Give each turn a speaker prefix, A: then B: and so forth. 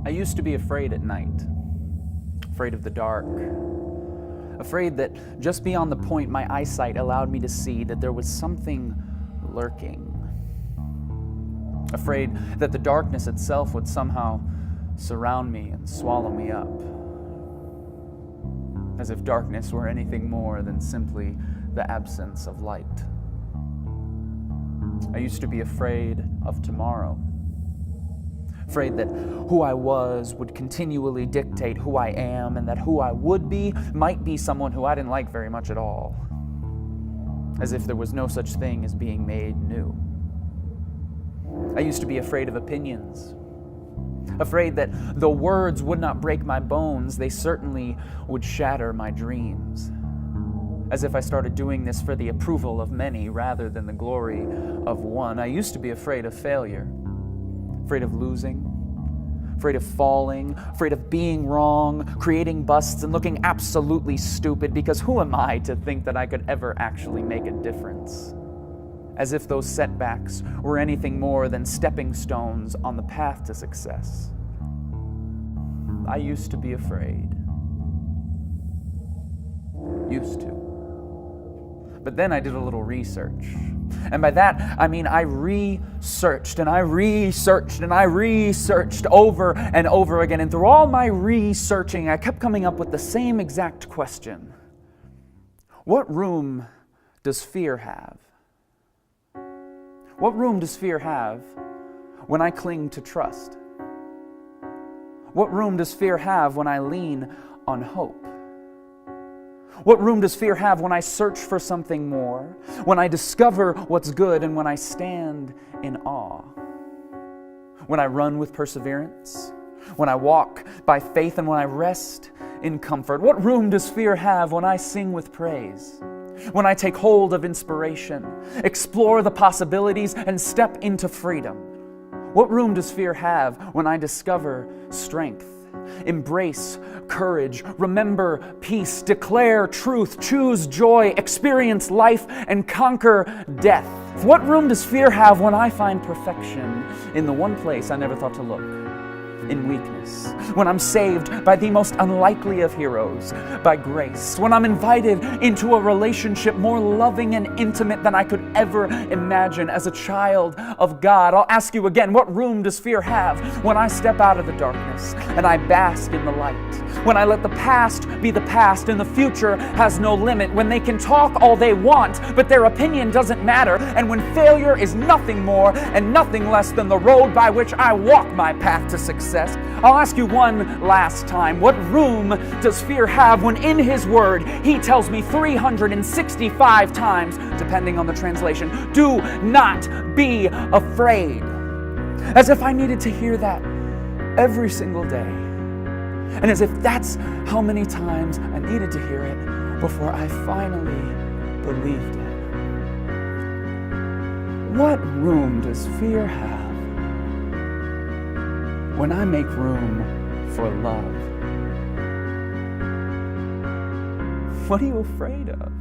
A: I used to be afraid at night, afraid of the dark, afraid that just beyond the point my eyesight allowed me to see that there was something lurking, afraid that the darkness itself would somehow surround me and swallow me up, as if darkness were anything more than simply the absence of light. I used to be afraid of tomorrow, afraid that who I was would continually dictate who I am, and that who I would be might be someone who I didn't like very much at all, as if there was no such thing as being made new. I used to be afraid of opinions, afraid that though words would not break my bones, they certainly would shatter my dreams, as if I started doing this for the approval of many rather than the glory of one. I used to be afraid of failure, afraid of losing, afraid of falling, afraid of being wrong, creating busts, and looking absolutely stupid, because who am I to think that I could ever actually make a difference? As if those setbacks were anything more than stepping stones on the path to success. I used to be afraid. Used to. But then I did a little research. And by that, I mean I researched and I researched and I researched over and over again. And through all my researching, I kept coming up with the same exact question. What room does fear have? What room does fear have when I cling to trust? What room does fear have when I lean on hope? What room does fear have when I search for something more, when I discover what's good, and when I stand in awe? When I run with perseverance, when I walk by faith, and when I rest in comfort? What room does fear have when I sing with praise, when I take hold of inspiration, explore the possibilities, and step into freedom? What room does fear have when I discover strength, embrace courage, remember peace, declare truth, choose joy, experience life, and conquer death? What room does fear have when I find perfection in the one place I never thought to look? In weakness, when I'm saved by the most unlikely of heroes, by grace, when I'm invited into a relationship more loving and intimate than I could ever imagine as a child of God? I'll ask you again, what room does fear have when I step out of the darkness and I bask in the light? When I let the past be the past and the future has no limit? When they can talk all they want, but their opinion doesn't matter? And when failure is nothing more and nothing less than the road by which I walk my path to success? I'll ask you one last time, what room does fear have when in His Word He tells me 365 times, depending on the translation, do not be afraid? As if I needed to hear that every single day. And as if that's how many times I needed to hear it before I finally believed it. What room does fear have when I make room for love? What are you afraid of?